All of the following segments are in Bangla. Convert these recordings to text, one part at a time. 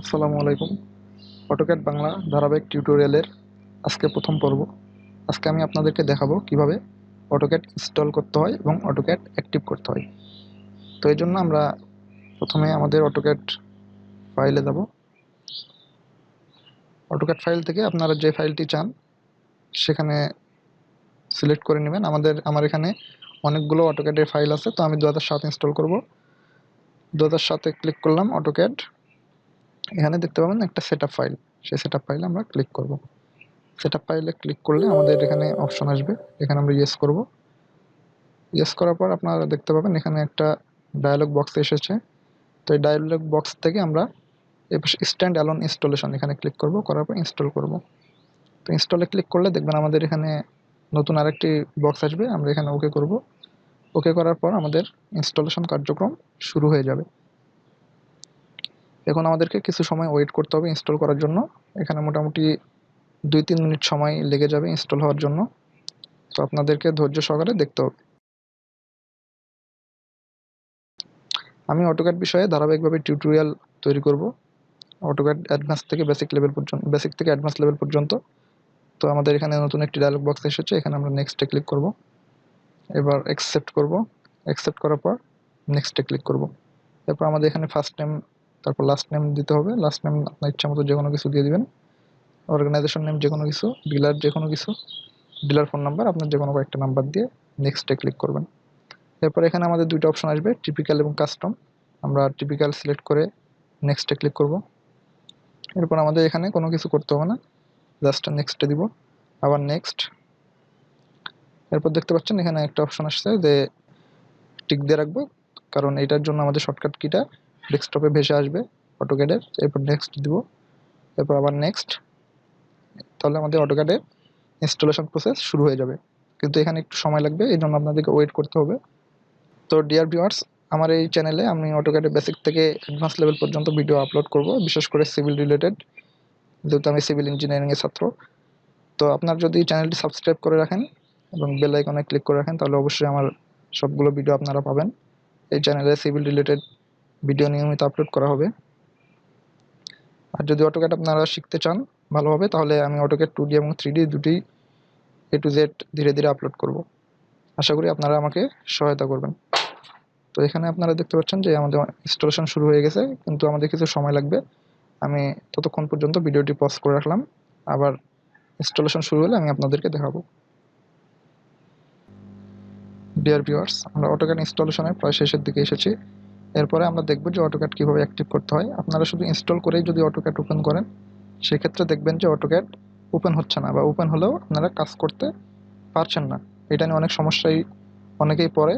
আসসালামু আলাইকুম। অটোক্যাড বাংলা ধারাবাহিক টিউটোরিয়ালের আজকে প্রথম পর্ব। আজকে আমি আপনাদেরকে দেখাবো কিভাবে অটোক্যাড ইনস্টল করতে হয় এবং অটোক্যাড অ্যাক্টিভ করতে হয়। তো এই জন্য আমরা প্রথমে আমাদের অটোক্যাড ফাইলে যাব। অটোক্যাড ফাইল থেকে আপনারা যে ফাইলটি চান সেখানে সিলেক্ট করে নেবেন। আমার এখানে অনেকগুলো অটোক্যাডের ফাইল আছে, তো আমি 2007 ইনস্টল করব। 2007-এ ক্লিক করলাম অটোক্যাড। এখানে দেখতে পাবেন একটা সেটআপ ফাইল, সেই সেটআপ ফাইলে আমরা ক্লিক করব। সেটআপ ফাইলে ক্লিক করলে আমাদের এখানে অপশন আসবে, এখানে আমরা ইয়েস করব। ইয়েস করার পর আপনারা দেখতে পাবেন এখানে একটা ডায়ালগ বক্স এসেছে। তো এই ডায়ালগ বক্স থেকে আমরা স্ট্যান্ড অ্যালোন ইনস্টলেশন এখানে ক্লিক করব, করার পর ইনস্টল করব। তো ইনস্টলে ক্লিক করলে দেখবেন আমাদের এখানে নতুন আরেকটি বক্স আসবে, আমরা এখানে ওকে করব। ওকে করার পর আমাদের ইনস্টলেশন কার্যক্রম শুরু হয়ে যাবে। এখন আমাদেরকে কিছু সময় ওয়েট করতে হবে ইনস্টল করার জন্য। এখানে মোটামুটি 2-3 মিনিট সময় লেগে যাবে ইনস্টল হওয়ার জন্য। তো আপনাদেরকে ধৈর্য সহকারে দেখতে হবে। আমি অটোক্যাড বিষয়ে ধারাবাহিকভাবে টিউটোরিয়াল তৈরি করব, অটোক্যাড অ্যাডভান্স থেকে বেসিক থেকে অ্যাডভান্স লেভেল পর্যন্ত। তো আমাদের এখানে নতুন একটি ডায়লগ বক্স এসেছে, এখানে আমরা নেক্সটে ক্লিক করব। এবার অ্যাকসেপ্ট করব। অ্যাকসেপ্ট করার পর নেক্সটে ক্লিক করব। এরপর আমাদের এখানে ফার্স্ট নেম, তারপর লাস্ট নেম দিতে হবে। লাস্ট নেম আপনার ইচ্ছা মতো যে কোনো কিছু দিয়ে দিবেন। অর্গানাইজেশন নেম যে কোনো কিছু, ডিলার যে কোনো কিছু, ডিলার ফোন নাম্বার আপনার যে কোনো কয়েকটা নাম্বার দিয়ে নেক্সটে ক্লিক করবেন। এরপর এখানে আমাদের দুইটা অপশন আসবে, টিপিক্যাল এবং কাস্টম। আমরা টিপিক্যাল সিলেক্ট করে নেক্সটে ক্লিক করব। এরপর আমাদের এখানে কোনো কিছু করতে হবে না, জাস্ট নেক্সটে দিব, আবার নেক্সট। এরপর দেখতে পাচ্ছেন এখানে একটা অপশন আসছে যে টিক দিয়ে রাখবো, কারণ এটার জন্য আমাদের শর্টকাট কিটা ডেস্কটপে ভেসে আসবে অটোক্যাডের। এরপর নেক্সট দিব, এরপর আবার নেক্সট। তাহলে আমাদের অটোক্যাডের ইনস্টলেশন প্রসেস শুরু হয়ে যাবে, কিন্তু এখানে একটু সময় লাগবে, এই জন্য আপনাদেরকে ওয়েট করতে হবে। তো ডিয়ার ভিউয়ার্স, আমার এই চ্যানেলে আমি অটোক্যাডের বেসিক থেকে অ্যাডভান্স লেভেল পর্যন্ত ভিডিও আপলোড করব, বিশেষ করে সিভিল রিলেটেড, যেহেতু আমি সিভিল ইঞ্জিনিয়ারিংয়ের ছাত্র। তো আপনার যদি চ্যানেলটি সাবস্ক্রাইব করে রাখেন এবং বেল আইকনে ক্লিক করে রাখেন, তাহলে অবশ্যই আমার সবগুলো ভিডিও আপনারা পাবেন। এই চ্যানেলে সিভিল রিলেটেড ভিডিও নিয়মিত আপলোড করা হবে। আর যদি অটোক্যাড আপনারা শিখতে চান ভালোভাবে, তাহলে আমি অটোক্যাড 2D এবং 3D দুটি A to Z ধীরে ধীরে আপলোড করব। আশা করি আপনারা আমাকে সহায়তা করবেন। তো এখানে আপনারা দেখতে পাচ্ছেন যে আমাদের ইনস্টলেশন শুরু হয়ে গেছে, কিন্তু আমাদের কিছু সময় লাগবে। আমি ততক্ষণ পর্যন্ত ভিডিওটি পজ করে রাখলাম, আবার ইনস্টলেশন শুরু হলে আমি আপনাদেরকে দেখাবো। ডিয়ার ভিউয়ার্স, আমরা অটোক্যাড ইনস্টলেশনের প্রায় শেষের দিকে এসেছি। এরপরে আমরা দেখব যে অটোক্যাড কীভাবে অ্যাক্টিভ করতে হয়। আপনারা শুধু ইনস্টল করেই যদি অটোক্যাড ওপেন করেন, সেক্ষেত্রে দেখবেন যে অটোক্যাড ওপেন হচ্ছে না, বা ওপেন হলেও আপনারা কাজ করতে পারছেন না। এটা নিয়ে অনেক সমস্যায় অনেকেই পড়ে।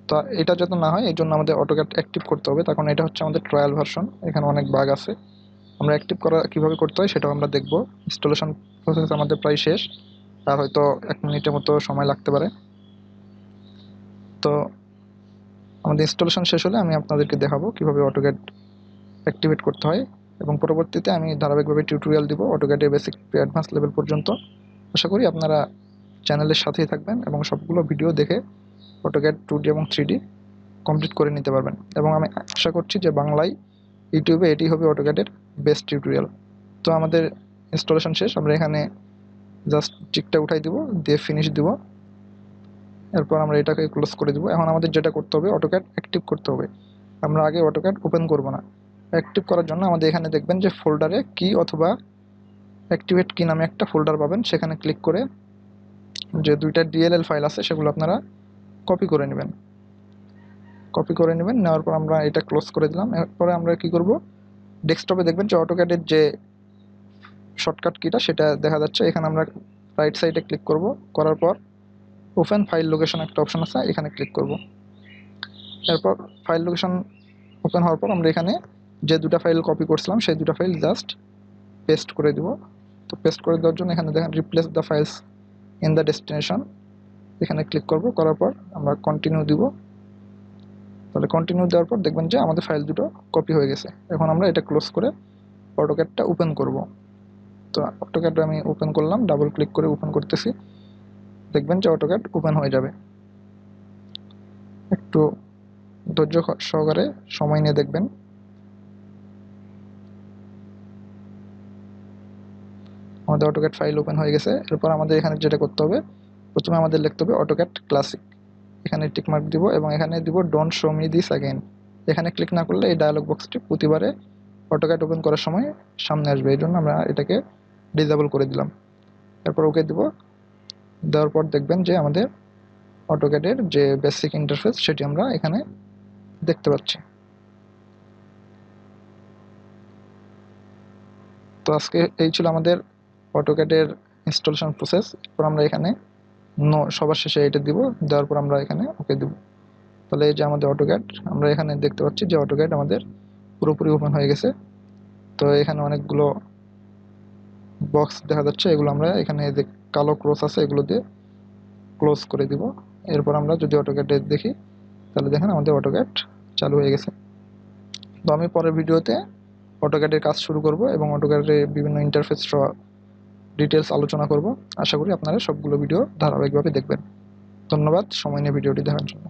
তো এটা যাতে না হয় এই জন্য আমাদের অটোক্যাড অ্যাক্টিভ করতে হবে। তখন এটা হচ্ছে আমাদের ট্রায়াল ভার্সন, এখানে অনেক বাগ আছে। আমরা অ্যাক্টিভ করা কীভাবে করতে হয় সেটাও আমরা দেখব। ইনস্টলেশন প্রসেস আমাদের প্রায় শেষ, আর হয়তো 1 মিনিটের মতো সময় লাগতে পারে। তো আমাদের ইনস্টলেশন শেষ হলে আমি আপনাদেরকে দেখাবো কীভাবে অটোক্যাড অ্যাক্টিভেট করতে হয়, এবং পরবর্তীতে আমি ধারাবাহিকভাবে টিউটোরিয়াল দিব অটোক্যাডের বেসিক টু অ্যাডভান্স লেভেল পর্যন্ত। আশা করি আপনারা চ্যানেলের সাথেই থাকবেন এবং সবগুলো ভিডিও দেখে অটোক্যাড 2D এবং 3D কমপ্লিট করে নিতে পারবেন। এবং আমি আশা করছি যে বাংলায় ইউটিউবে এটি হবে অটোক্যাডের বেস্ট টিউটোরিয়াল। তো আমাদের ইনস্টলেশন শেষ, আমরা এখানে জাস্ট টিকটা উঠাই দিব, দিয়ে ফিনিশ দিব। এরপর আমরা এটাকে ক্লোজ করে দিব। এখন আমাদের যেটা করতে হবে, অটোক্যাড অ্যাক্টিভ করতে হবে। আমরা আগে অটোক্যাড ওপেন করব না। অ্যাক্টিভ করার জন্য আমাদের এখানে দেখবেন যে ফোল্ডারে কি অথবা অ্যাক্টিভেট কি নামে একটা ফোল্ডার পাবেন, সেখানে ক্লিক করে যে 2টা DLL ফাইল আছে সেগুলো আপনারা কপি করে নেবেন। নেওয়ার পর আমরা এটা ক্লোজ করে দিলাম। এরপরে আমরা কি করব, ডেস্কটপে দেখবেন যে অটোক্যাডের যে শর্টকাট কিটা সেটা দেখা যাচ্ছে। এখানে আমরা রাইট সাইডে ক্লিক করব, করার পর ওপেন ফাইল লোকেশন একটা অপশন আছে, এখানে ক্লিক করব। এরপর ফাইল লোকেশন ওপেন হওয়ার পর আমরা এখানে যে 2টা ফাইল কপি করছিলাম সেই 2টা ফাইল জাস্ট পেস্ট করে দিব। তো পেস্ট করে দেওয়ার জন্য এখানে দেখেন replace the files in the destination, এখানে ক্লিক করব। করার পর আমরা কন্টিনিউ দিব। তাহলে কন্টিনিউ দেওয়ার পর দেখবেন যে আমাদের ফাইল দুটো কপি হয়ে গেছে। এখন আমরা এটা ক্লোজ করে অটোক্যাডটা ওপেন করব। তো অটোক্যাডটা আমি ওপেন করলাম, ডাবল ক্লিক করে ওপেন করতেছি। দেখবেন যে অটোক্যাড ওপেন হয়ে যাবে। একটু ধৈর্য সহকারে সময় নিয়ে দেখবেন। আমাদের AutoCAD ফাইল ওপেন হয়ে গেছে। এরপর আমাদের এখানে যেটা করতে হবে, প্রথমে আমাদের লিখতে হবে AutoCAD ক্লাসিক, এখানে টিক মার্ক দিব এবং এখানে দিব don't show me this again. এখানে ক্লিক না করলে এই ডায়লগ বক্সটি প্রতিবারে AutoCAD ওপেন করার সময় সামনে আসবে, এই জন্য আমরা এটাকে ডিসেবল করে দিলাম। এরপর ওকে দিব, দেওয়ার পর দেখবেন যে আমাদের AutoCAD এর যে বেসিক ইন্টারফেস সেটি আমরা এখানে দেখতে পাচ্ছি। তো আজকে এই ছিল আমাদের AutoCAD এর ইনস্টলেশন প্রসেস। এরপর আমরা এখানে সবার শেষে এটা দিব, দেওয়ার পর আমরা এখানে ওকে দিব। তাহলে এই যে আমাদের AutoCAD, আমরা এখানে দেখতে পাচ্ছি যে AutoCAD আমাদের পুরোপুরি ওপেন হয়ে গেছে। তো এখানে অনেকগুলো বক্স দেখা যাচ্ছে, এগুলো আমরা এখানে যে কালো ক্রস আছে এগুলো দিয়ে ক্লোজ করে দিব। এরপর আমরা যদি AutoCAD দেখি তাহলে দেখেন আমাদের AutoCAD চালু হয়ে গেছে। তো আমি পরের ভিডিওতে AutoCAD এর কাজ শুরু করব এবং AutoCAD এর বিভিন্ন ইন্টারফেস সহ ডিটেলস আলোচনা করব। আশা করি আপনারা সবগুলো ভিডিও ধারাবাহিকভাবে দেখবেন। ধন্যবাদ সময় নিয়ে ভিডিওটি দেখার জন্য।